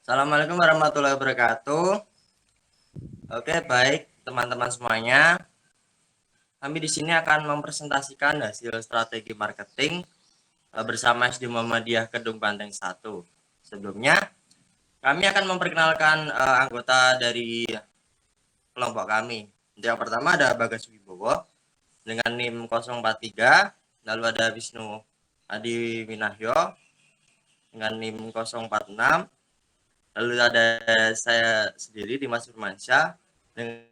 Assalamualaikum warahmatullahi wabarakatuh. Oke, baik teman-teman semuanya. Kami di sini akan mempresentasikan hasil strategi marketing bersama SD Muhammadiyah Kedung Banteng 1. Sebelumnya, kami akan memperkenalkan anggota dari kelompok kami. Yang pertama ada Bagas Wibowo dengan NIM 043, lalu ada Wisnu Adi Winahyo dengan NIM 046, lalu ada saya sendiri Dimas Firmansyah dengan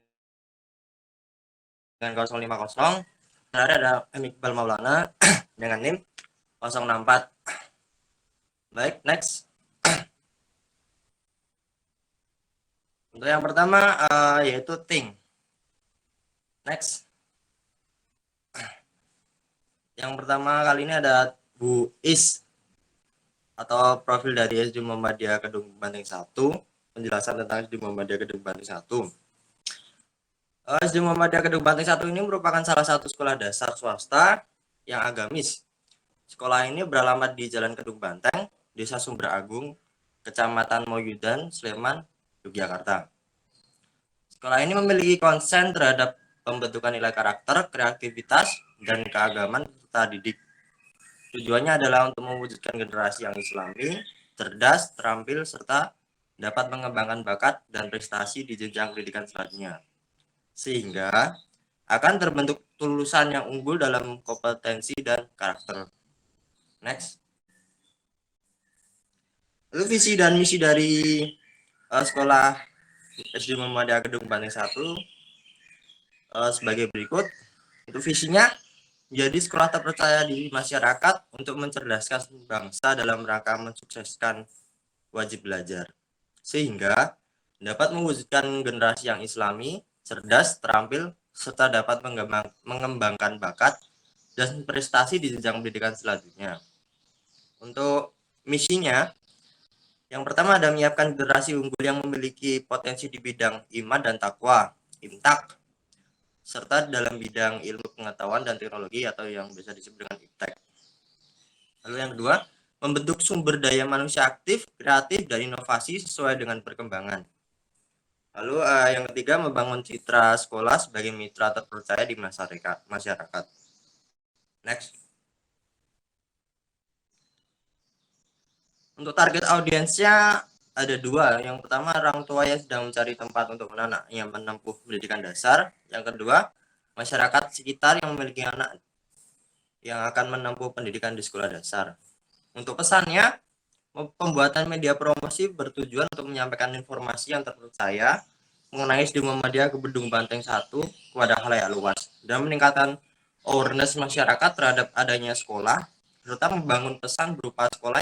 050, ada Iqbal Maulana dengan NIM 064. Baik, next. Untuk yang pertama yaitu Ting. Next. Yang pertama kali ini ada Bu Is atau profil dari SD Muhammadiyah Kedung Banteng 1. Penjelasan tentang SD Muhammadiyah Kedung Banteng 1. SD Muhammadiyah Kedung Banteng 1 ini merupakan salah satu sekolah dasar swasta yang agamis. Sekolah ini beralamat di Jalan Kedung Banteng, Desa Sumber Agung, Kecamatan Moyudan, Sleman, Yogyakarta. Sekolah ini memiliki konsen terhadap pembentukan nilai karakter, kreativitas, dan keagamaan peserta didik. Tujuannya adalah untuk mewujudkan generasi yang islami, cerdas, terampil, serta dapat mengembangkan bakat dan prestasi di jenjang pendidikan selanjutnya. Sehingga akan terbentuk lulusan yang unggul dalam kompetensi dan karakter. Next. Lalu visi dan misi dari sekolah SD Muhammadiyah Kedung Banteng 1 sebagai berikut. Untuk visinya, menjadi sekolah terpercaya di masyarakat untuk mencerdaskan bangsa dalam rangka mensukseskan wajib belajar, sehingga dapat mewujudkan generasi yang islami, cerdas, terampil, serta dapat mengembangkan bakat dan prestasi di jenjang pendidikan selanjutnya. Untuk misinya, yang pertama ada menyiapkan generasi unggul yang memiliki potensi di bidang iman dan takwa, IMTAK, serta dalam bidang ilmu pengetahuan dan teknologi atau yang biasa disebut dengan IPTEK. Lalu yang kedua, membentuk sumber daya manusia aktif, kreatif, dan inovasi sesuai dengan perkembangan. Lalu yang ketiga, membangun citra sekolah sebagai mitra terpercaya di masyarakat. Next. Untuk target audiensnya ada dua. Yang pertama, orang tua yang sedang mencari tempat untuk anak-anaknya menempuh pendidikan dasar. Yang kedua, masyarakat sekitar yang memiliki anak yang akan menempuh pendidikan di sekolah dasar. Untuk pesannya, pembuatan media promosi bertujuan untuk menyampaikan informasi yang terpercaya mengenai SD Muhammadiyah Kedung Banteng 1 kepada khalayak luas dan meningkatkan awareness masyarakat terhadap adanya sekolah serta membangun pesan berupa sekolah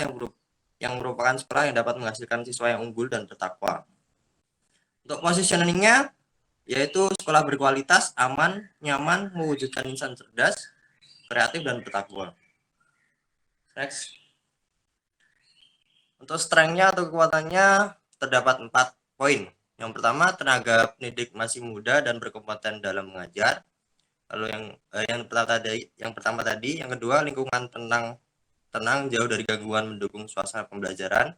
yang merupakan sekolah yang dapat menghasilkan siswa yang unggul dan bertakwa. Untuk positioningnya yaitu sekolah berkualitas, aman, nyaman, mewujudkan insan cerdas, kreatif, dan bertakwa. Next. Untuk strength-nya atau kekuatannya terdapat 4 poin. Yang pertama, tenaga pendidik masih muda dan berkompeten dalam mengajar. Lalu yang pertama tadi, yang kedua, lingkungan tenang jauh dari gangguan mendukung suasana pembelajaran.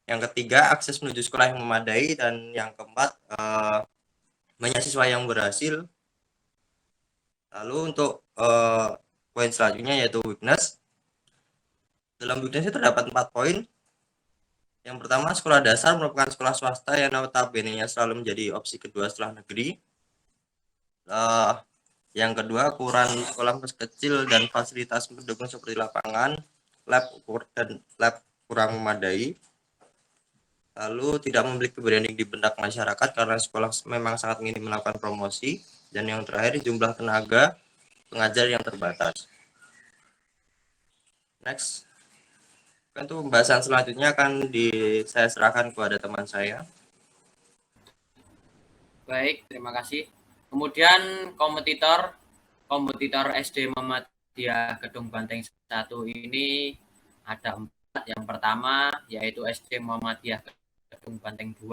Yang ketiga, akses menuju sekolah yang memadai, dan yang keempat, banyak siswa yang berhasil. Lalu untuk poin selanjutnya yaitu weakness. Dalam weakness terdapat 4 poin. Yang pertama, sekolah dasar merupakan sekolah swasta yang notabene-nya selalu menjadi opsi kedua setelah negeri. Yang kedua, ukuran sekolah masih kecil dan fasilitas pendukung seperti lapangan, lab kurang memadai. Lalu tidak memiliki branding di benak masyarakat karena sekolah memang sangat ingin melakukan promosi. Dan yang terakhir, jumlah tenaga pengajar yang terbatas. Next. Untuk pembahasan selanjutnya akan saya serahkan kepada teman saya. Baik, terima kasih. Kemudian kompetitor SD Muhammadiyah Kedung Banteng 1 ini ada 4. Yang pertama yaitu SD Muhammadiyah Kedung Banteng 2.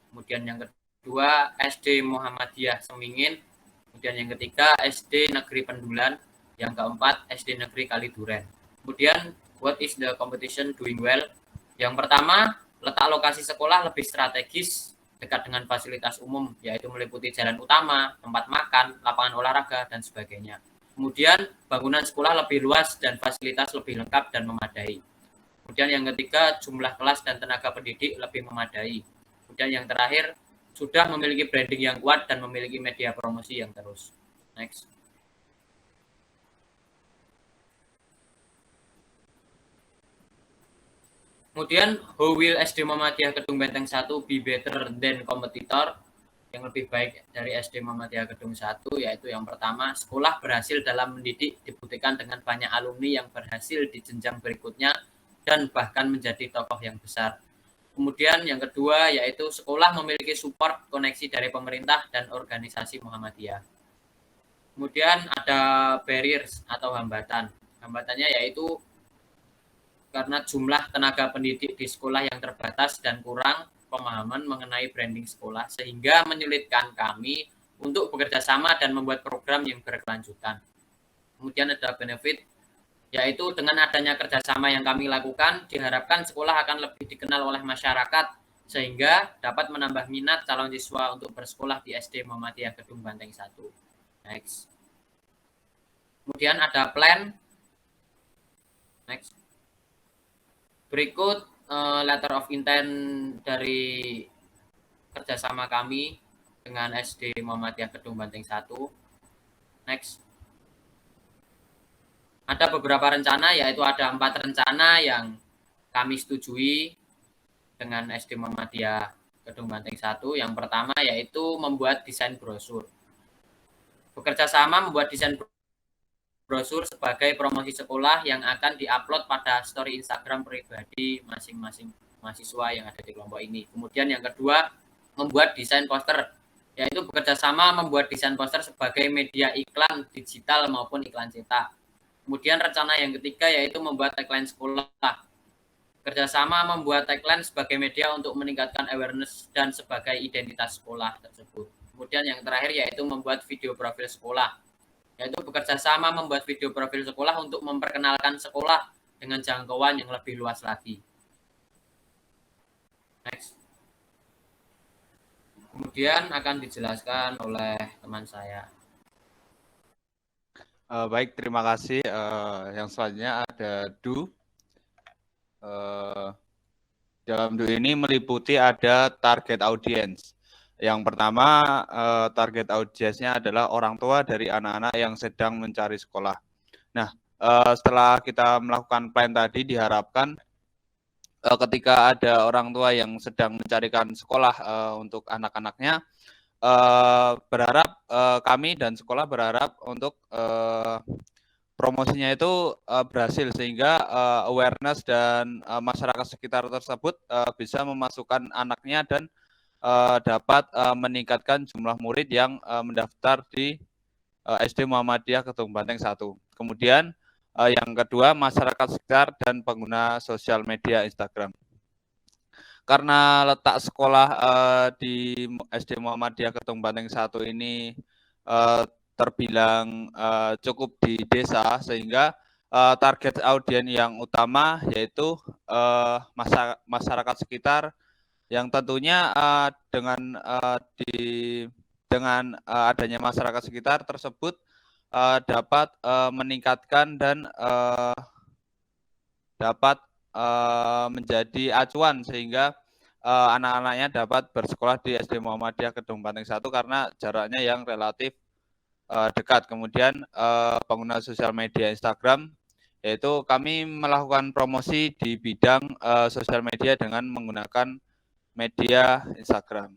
Kemudian yang kedua SD Muhammadiyah Semingin. Kemudian yang ketiga SD Negeri Pendulan. Yang keempat SD Negeri Kaliduren. Kemudian what is the competition doing well? Yang pertama, Letak lokasi sekolah lebih strategis, dekat dengan fasilitas umum, yaitu meliputi jalan utama, tempat makan, lapangan olahraga, dan sebagainya. Kemudian bangunan sekolah lebih luas dan fasilitas lebih lengkap dan memadai. Kemudian yang ketiga, jumlah kelas dan tenaga pendidik lebih memadai. Kemudian yang terakhir, sudah memiliki branding yang kuat dan memiliki media promosi yang terus. Next. Kemudian, how will SD Muhammadiyah Kedung Benteng 1 be better than kompetitor? Yang lebih baik dari SD Muhammadiyah Kedung 1, yaitu yang pertama, sekolah berhasil dalam mendidik dibuktikan dengan banyak alumni yang berhasil di jenjang berikutnya dan bahkan menjadi tokoh yang besar. Kemudian yang kedua, yaitu sekolah memiliki support koneksi dari pemerintah dan organisasi Muhammadiyah. Kemudian ada barriers atau hambatan. Hambatannya yaitu karena jumlah tenaga pendidik di sekolah yang terbatas dan kurang pemahaman mengenai branding sekolah, sehingga menyulitkan kami untuk bekerja sama dan membuat program yang berkelanjutan. Kemudian ada benefit, yaitu dengan adanya kerjasama yang kami lakukan, diharapkan sekolah akan lebih dikenal oleh masyarakat, sehingga dapat menambah minat calon siswa untuk bersekolah di SD Muhammadiyah Kedung Banteng 1. Next. Kemudian ada plan. Next. Berikut letter of intent dari kerjasama kami dengan SD Muhammadiyah Kedung Banteng 1. Next. Ada beberapa rencana, yaitu ada 4 rencana yang kami setujui dengan SD Muhammadiyah Kedung Banteng 1. Yang pertama yaitu membuat desain brosur. Bekerja sama membuat desain brosur sebagai promosi sekolah yang akan diupload pada story Instagram pribadi masing-masing mahasiswa yang ada di kelompok ini. Kemudian yang kedua, membuat desain poster, yaitu bekerja sama membuat desain poster sebagai media iklan digital maupun iklan cetak. Kemudian rencana yang ketiga yaitu membuat tagline sekolah. Kerjasama membuat tagline sebagai media untuk meningkatkan awareness dan sebagai identitas sekolah tersebut. Kemudian yang terakhir yaitu membuat video profil sekolah, yaitu bekerja sama membuat video profil sekolah untuk memperkenalkan sekolah dengan jangkauan yang lebih luas lagi. Next. Kemudian akan dijelaskan oleh teman saya. Baik, terima kasih. Yang selanjutnya ada Du. Dalam Du ini meliputi ada target audience. Yang pertama, target audiensnya adalah orang tua dari anak-anak yang sedang mencari sekolah. Nah, setelah kita melakukan plan tadi, diharapkan ketika ada orang tua yang sedang mencarikan sekolah untuk anak-anaknya, berharap kami dan sekolah berharap untuk promosinya itu berhasil, sehingga awareness dan masyarakat sekitar tersebut bisa memasukkan anaknya dan dapat meningkatkan jumlah murid yang mendaftar di SD Muhammadiyah Kedung Banteng 1. Kemudian yang kedua, masyarakat sekitar dan pengguna sosial media Instagram. Karena letak sekolah di SD Muhammadiyah Kedung Banteng 1 ini terbilang cukup di desa, sehingga target audiens yang utama yaitu masyarakat sekitar, yang tentunya dengan adanya masyarakat sekitar tersebut dapat meningkatkan dan dapat menjadi acuan, sehingga anak-anaknya dapat bersekolah di SD Muhammadiyah Kedung Banteng 1 karena jaraknya yang relatif dekat. Kemudian pengguna sosial media Instagram, yaitu kami melakukan promosi di bidang sosial media dengan menggunakan media Instagram.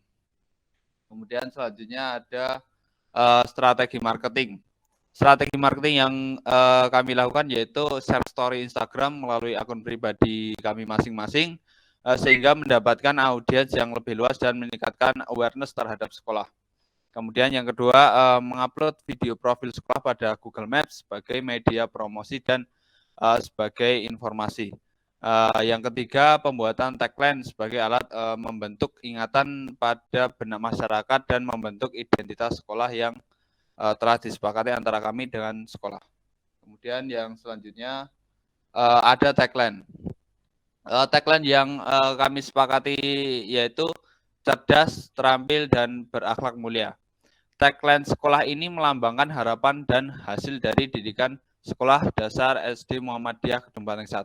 Kemudian selanjutnya ada strategi marketing. Strategi marketing yang kami lakukan yaitu share story Instagram melalui akun pribadi kami masing-masing, sehingga mendapatkan audiens yang lebih luas dan meningkatkan awareness terhadap sekolah. Kemudian yang kedua, mengupload video profil sekolah pada Google Maps sebagai media promosi dan sebagai informasi. Yang ketiga, pembuatan tagline sebagai alat membentuk ingatan pada benak masyarakat dan membentuk identitas sekolah yang telah disepakati antara kami dengan sekolah. Kemudian yang selanjutnya ada tagline. Tagline yang kami sepakati yaitu cerdas, terampil, dan berakhlak mulia. Tagline sekolah ini melambangkan harapan dan hasil dari didikan Sekolah Dasar SD Muhammadiyah Kedung Banteng 1.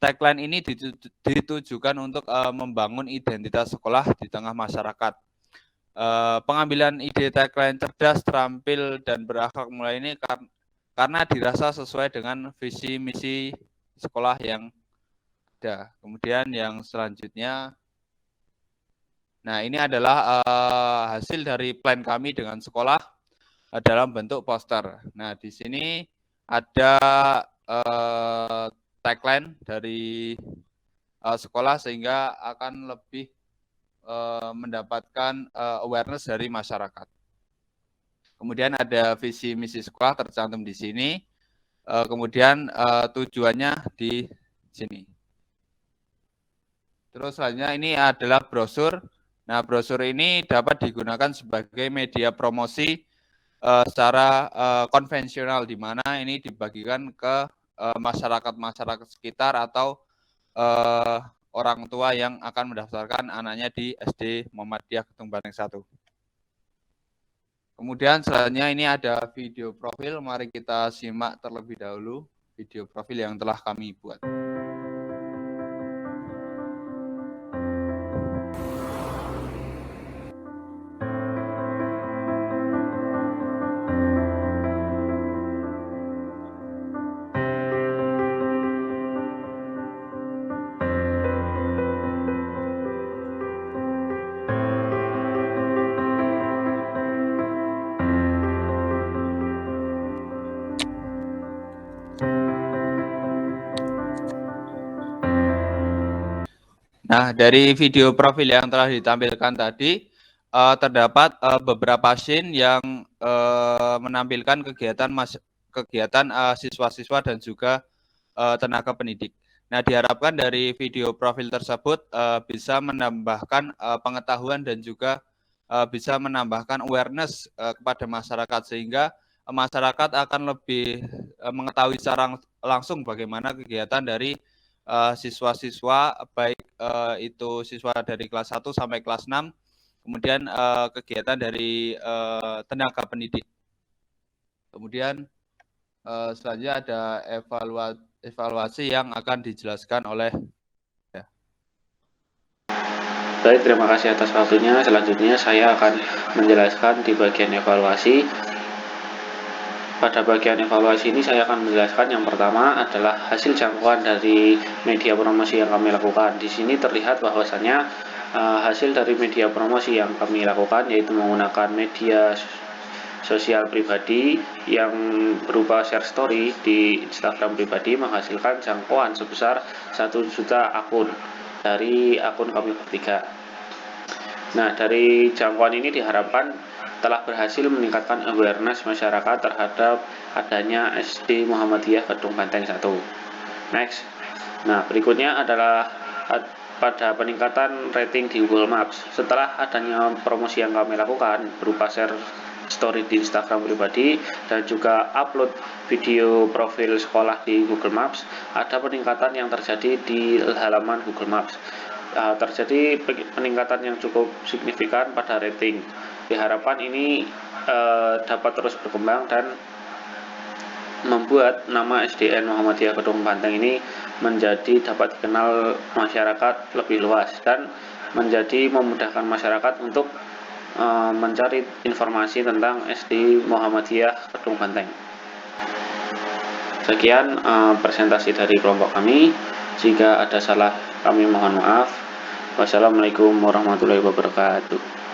Tagline ini ditujukan untuk membangun identitas sekolah di tengah masyarakat. Pengambilan ide tagline cerdas, terampil, dan berakhlak mulia ini karena dirasa sesuai dengan visi misi sekolah yang ada. Kemudian yang selanjutnya, nah ini adalah hasil dari plan kami dengan sekolah dalam bentuk poster. Nah di sini ada tagline dari sekolah sehingga akan lebih mendapatkan awareness dari masyarakat. Kemudian ada visi misi sekolah tercantum di sini. Kemudian tujuannya di sini. Terus selanjutnya ini adalah brosur. Nah, brosur ini dapat digunakan sebagai media promosi secara konvensional, di mana ini dibagikan ke masyarakat-masyarakat sekitar atau orang tua yang akan mendaftarkan anaknya di SD Muhammadiyah Kedung Banteng 1. Kemudian selanjutnya ini ada video profil. Mari kita simak terlebih dahulu video profil yang telah kami buat. Nah, dari video profil yang telah ditampilkan tadi, terdapat beberapa scene yang menampilkan kegiatan siswa-siswa dan juga tenaga pendidik. Nah, diharapkan dari video profil tersebut bisa menambahkan pengetahuan dan juga bisa menambahkan awareness kepada masyarakat, sehingga masyarakat akan lebih mengetahui secara langsung bagaimana kegiatan dari siswa-siswa, baik itu siswa dari kelas 1 sampai kelas 6, kemudian kegiatan dari tenaga pendidik. Kemudian selanjutnya ada evaluasi yang akan dijelaskan oleh Baik, terima kasih atas waktunya. Selanjutnya saya akan menjelaskan di bagian evaluasi. Pada bagian evaluasi ini saya akan menjelaskan yang pertama adalah hasil jangkauan dari media promosi yang kami lakukan. Di sini terlihat bahwasannya hasil dari media promosi yang kami lakukan yaitu menggunakan media sosial pribadi yang berupa share story di Instagram pribadi menghasilkan jangkauan sebesar 1 juta akun dari akun kami bertiga. Nah, dari jangkauan ini diharapkan telah berhasil meningkatkan awareness masyarakat terhadap adanya SD Muhammadiyah Kedung Banteng 1. Next. Nah, berikutnya adalah pada peningkatan rating di Google Maps. Setelah adanya promosi yang kami lakukan berupa share story di Instagram pribadi dan juga upload video profil sekolah di Google Maps, ada peningkatan yang terjadi di halaman Google Maps. Terjadi peningkatan yang cukup signifikan pada rating. Diharapkan ini dapat terus berkembang dan membuat nama SDN Muhammadiyah Kedung Banteng ini menjadi dapat dikenal masyarakat lebih luas dan menjadi memudahkan masyarakat untuk mencari informasi tentang SD Muhammadiyah Kedung Banteng. Sekian presentasi dari kelompok kami. Jika ada salah kami mohon maaf. Wassalamualaikum warahmatullahi wabarakatuh.